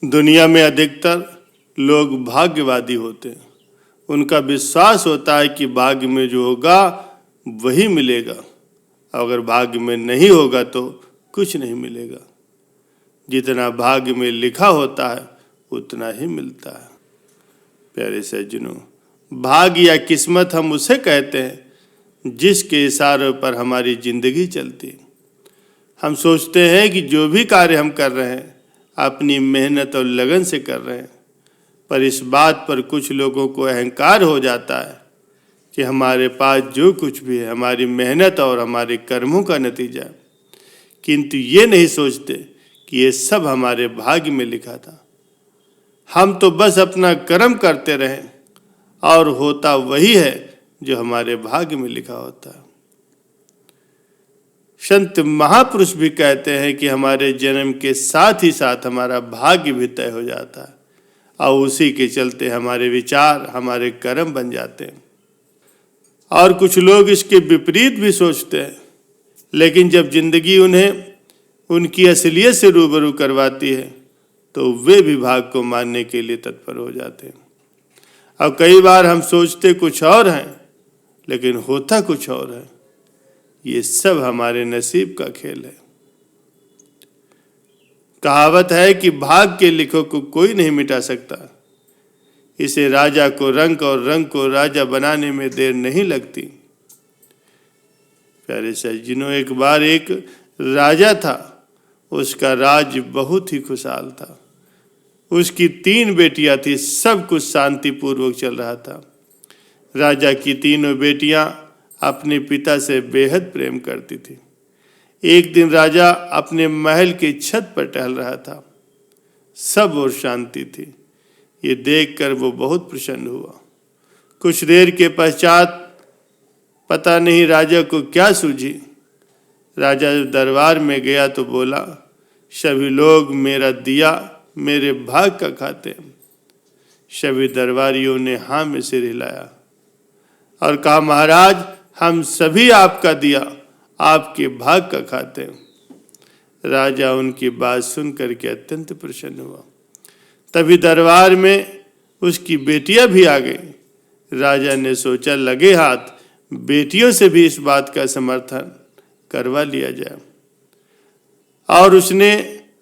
दुनिया में अधिकतर लोग भाग्यवादी होते हैं। उनका विश्वास होता है कि भाग्य में जो होगा वही मिलेगा, अगर भाग्य में नहीं होगा तो कुछ नहीं मिलेगा। जितना भाग्य में लिखा होता है उतना ही मिलता है। प्यारे सज्जनों, भाग्य या किस्मत हम उसे कहते हैं जिसके इशारों पर हमारी जिंदगी चलती है। हम सोचते हैं कि जो भी कार्य हम कर रहे हैं अपनी मेहनत और लगन से कर रहे हैं, पर इस बात पर कुछ लोगों को अहंकार हो जाता है कि हमारे पास जो कुछ भी है हमारी मेहनत और हमारे कर्मों का नतीजा है, किंतु ये नहीं सोचते कि ये सब हमारे भाग्य में लिखा था। हम तो बस अपना कर्म करते रहें और होता वही है जो हमारे भाग्य में लिखा होता है। संत महापुरुष भी कहते हैं कि हमारे जन्म के साथ ही साथ हमारा भाग्य भी तय हो जाता है और उसी के चलते हमारे विचार हमारे कर्म बन जाते हैं। और कुछ लोग इसके विपरीत भी सोचते हैं, लेकिन जब जिंदगी उन्हें उनकी असलियत से रूबरू करवाती है तो वे भी भाग्य को मानने के लिए तत्पर हो जाते हैं। अब कई बार हम सोचते कुछ और हैं लेकिन होता कुछ और है। ये सब हमारे नसीब का खेल है। कहावत है कि भाग्य के लिखो को कोई नहीं मिटा सकता। इसे राजा को रंक और रंग को राजा बनाने में देर नहीं लगती। प्यारे सज्जनों, एक बार एक राजा था। उसका राज्य बहुत ही खुशहाल था। उसकी 3 बेटियां थी। सब कुछ शांतिपूर्वक चल रहा था। राजा की तीनों बेटियां अपने पिता से बेहद प्रेम करती थी। एक दिन राजा अपने महल की छत पर टहल रहा था। सब ओर शांति थी। ये देखकर वो बहुत प्रसन्न हुआ। कुछ देर के पश्चात पता नहीं राजा को क्या सूझी, राजा दरबार में गया तो बोला, सभी लोग मेरा दिया मेरे भाग का खाते हैं। सभी दरबारियों ने हाँ में सिर हिलाया और कहा, महाराज हम सभी आपका दिया आपके भाग का खाते हैं। राजा उनकी बात सुन करके अत्यंत प्रसन्न हुआ। तभी दरबार में उसकी बेटियां भी आ गई। राजा ने सोचा, लगे हाथ बेटियों से भी इस बात का समर्थन करवा लिया जाए। और उसने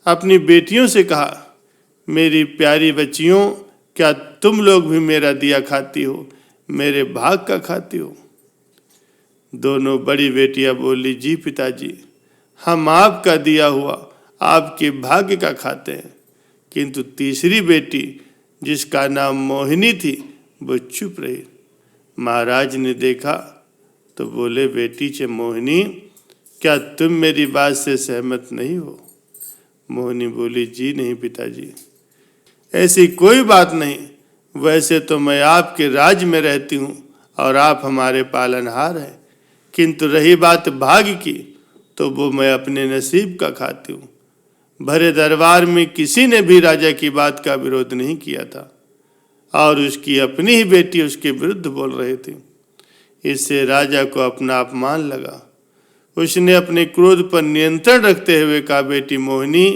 अपनी बेटियों से कहा, मेरी प्यारी बच्चियों, क्या तुम लोग भी मेरा दिया खाती हो, मेरे भाग का खाती हो? दोनों बड़ी बेटियां बोली, जी पिताजी, हम आपका दिया हुआ आपके भाग्य का खाते हैं। किंतु तीसरी बेटी जिसका नाम मोहिनी थी वो चुप रही। महाराज ने देखा तो बोले, बेटी चे मोहिनी, क्या तुम मेरी बात से सहमत नहीं हो? मोहिनी बोली, जी नहीं पिताजी, ऐसी कोई बात नहीं। वैसे तो मैं आपके राज्य में रहती हूँ और आप हमारे पालनहार हैं, किंतु रही बात भाग्य की तो वो मैं अपने नसीब का खाती हूँ। भरे दरबार में किसी ने भी राजा की बात का विरोध नहीं किया था और उसकी अपनी ही बेटी उसके विरुद्ध बोल रही थी। इससे राजा को अपना अपमान लगा। उसने अपने क्रोध पर नियंत्रण रखते हुए कहा, बेटी मोहिनी,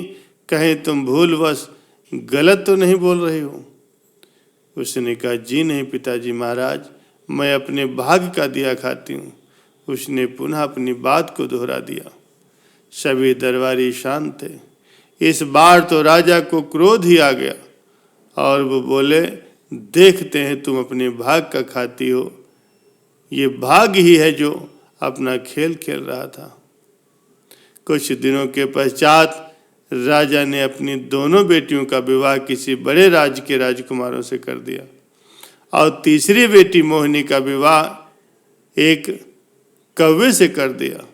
कहीं तुम भूलवश गलत तो नहीं बोल रही हो? उसने कहा, जी नहीं पिताजी महाराज, मैं अपने भाग्य का दिया खाती हूँ। उसने पुनः अपनी बात को दोहरा दिया। सभी दरबारी शांत थे। इस बार तो राजा को क्रोध ही आ गया और वो बोले, देखते हैं तुम अपने भाग का खाती हो। ये भाग्य ही है जो अपना खेल खेल रहा था। कुछ दिनों के पश्चात राजा ने अपनी दोनों बेटियों का विवाह किसी बड़े राज्य के राजकुमारों से कर दिया और तीसरी बेटी मोहिनी का विवाह एक कौवे से कर दिया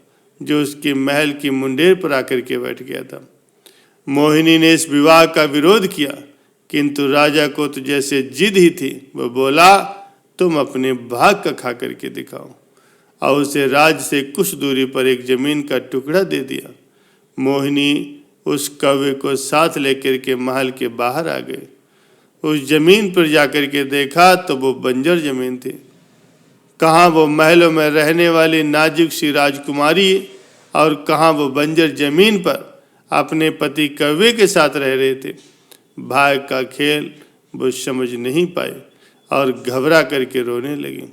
जो उसके महल की मुंडेर पर आकर के बैठ गया था। मोहिनी ने इस विवाह का विरोध किया, किंतु राजा को तो जैसे जिद ही थी। वो बोला, तुम अपने भाग का खा करके दिखाओ, और उसे राज्य से कुछ दूरी पर एक जमीन का टुकड़ा दे दिया। मोहिनी उस कौवे को साथ लेकर के महल के बाहर आ गए। उस जमीन पर जाकर के देखा तो वो बंजर जमीन थी। कहाँ वो महलों में रहने वाली नाजुक सी राजकुमारी और कहाँ वो बंजर जमीन पर अपने पति कौवे के साथ रह रहे थे। भाग का खेल वो समझ नहीं पाई और घबरा करके रोने लगी।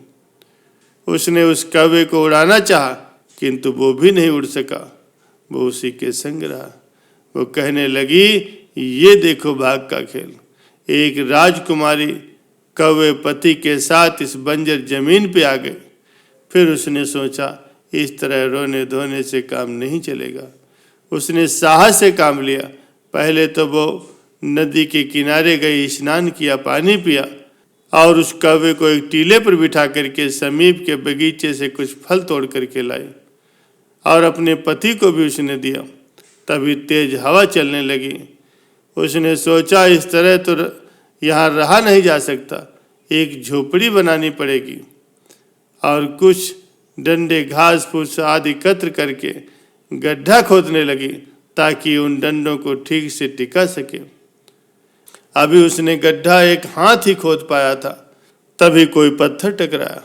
उसने उस कौवे को उड़ाना चाहा, किंतु वो भी नहीं उड़ सका, वो उसी के संग रहा। वो कहने लगी, ये देखो भाग का खेल। एक राजकुमारी कौवे पति के साथ इस बंजर जमीन पे आ गई। फिर उसने सोचा, इस तरह रोने धोने से काम नहीं चलेगा। उसने साहस से काम लिया। पहले तो वो नदी के किनारे गई, स्नान किया, पानी पिया और उस कौवे को एक टीले पर बिठा करके समीप के बगीचे से कुछ फल तोड़ करके लाई और अपने पति को भी उसने दिया। तभी तेज हवा चलने लगी। उसने सोचा, इस तरह तो यहाँ रहा नहीं जा सकता, एक झोपड़ी बनानी पड़ेगी और कुछ डंडे घास फूस आदि एकत्र करके गड्ढा खोदने लगी ताकि उन डंडों को ठीक से टिका सके। अभी उसने गड्ढा एक हाथ ही खोद पाया था, तभी कोई पत्थर टकराया।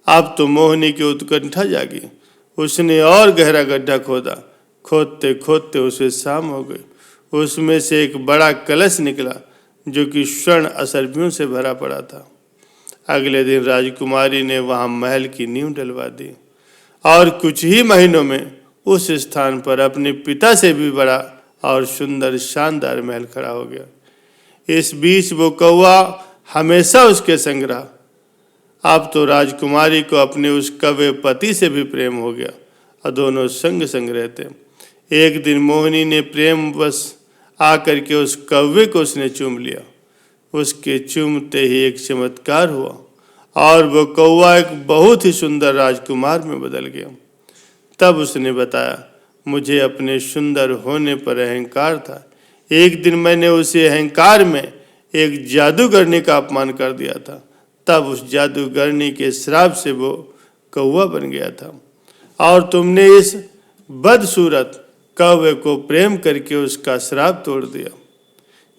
अब तो मोहिनी की उत्कंठा जागी। उसने और गहरा गड्ढा खोदा। खोदते खोदते उसे शाम हो गई। उसमें से एक बड़ा कलश निकला जो कि स्वर्ण असरबियों से भरा पड़ा था। अगले दिन राजकुमारी ने वहां महल की नींव डलवा दी और कुछ ही महीनों में उस स्थान पर अपने पिता से भी बड़ा और सुंदर शानदार महल खड़ा हो गया। इस बीच वो कौवा हमेशा उसके संग रहा। अब तो राजकुमारी को अपने उस कौवे पति से भी प्रेम हो गया और दोनों संग संग रहते। एक दिन मोहिनी ने प्रेमवश आकर के उस कौवे को उसने चूम लिया। उसके चूमते ही एक चमत्कार हुआ और वो कौवा एक बहुत ही सुंदर राजकुमार में बदल गया। तब उसने बताया, मुझे अपने सुंदर होने पर अहंकार था। एक दिन मैंने उसी अहंकार में एक जादूगरनी का अपमान कर दिया था। तब उस जादूगरनी के श्राप से वो कौवा बन गया था और तुमने इस बदसूरत कौवे को प्रेम करके उसका श्राप तोड़ दिया।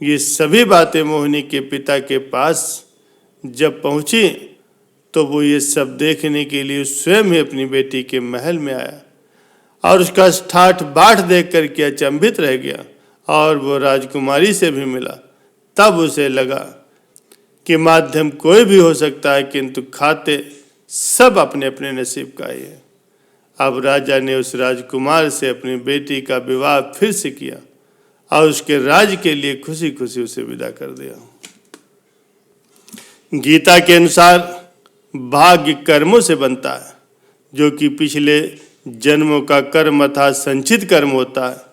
ये सभी बातें मोहिनी के पिता के पास जब पहुंची तो वो ये सब देखने के लिए स्वयं ही अपनी बेटी के महल में आया और उसका ठाठ बाट देख करके अचंभित रह गया और वो राजकुमारी से भी मिला। तब उसे लगा कि माध्यम कोई भी हो सकता है, किंतु खाते सब अपने अपने नसीब का ही है। अब राजा ने उस राजकुमार से अपनी बेटी का विवाह फिर से किया और उसके राज के लिए खुशी खुशी उसे विदा कर दिया। गीता के अनुसार भाग्य कर्मों से बनता है, जो कि पिछले जन्मों का कर्म अर्थात संचित कर्म होता है।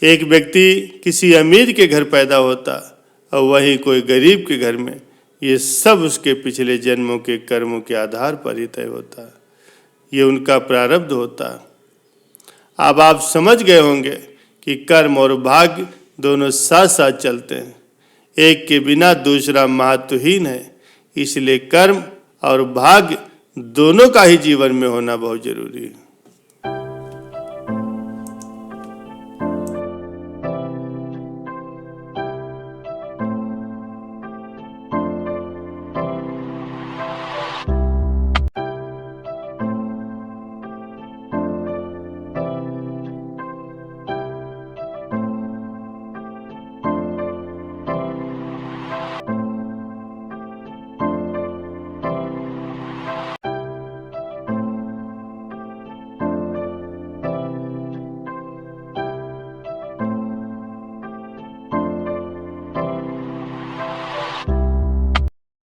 एक व्यक्ति किसी अमीर के घर पैदा होता है और वही कोई गरीब के घर में। ये सब उसके पिछले जन्मों के कर्मों के आधार पर ही तय होता है। ये उनका प्रारब्ध होता है। अब आप समझ गए होंगे कि कर्म और भाग्य दोनों साथ साथ चलते हैं। एक के बिना दूसरा महत्वहीन है। इसलिए कर्म और भाग्य दोनों का ही जीवन में होना बहुत जरूरी है।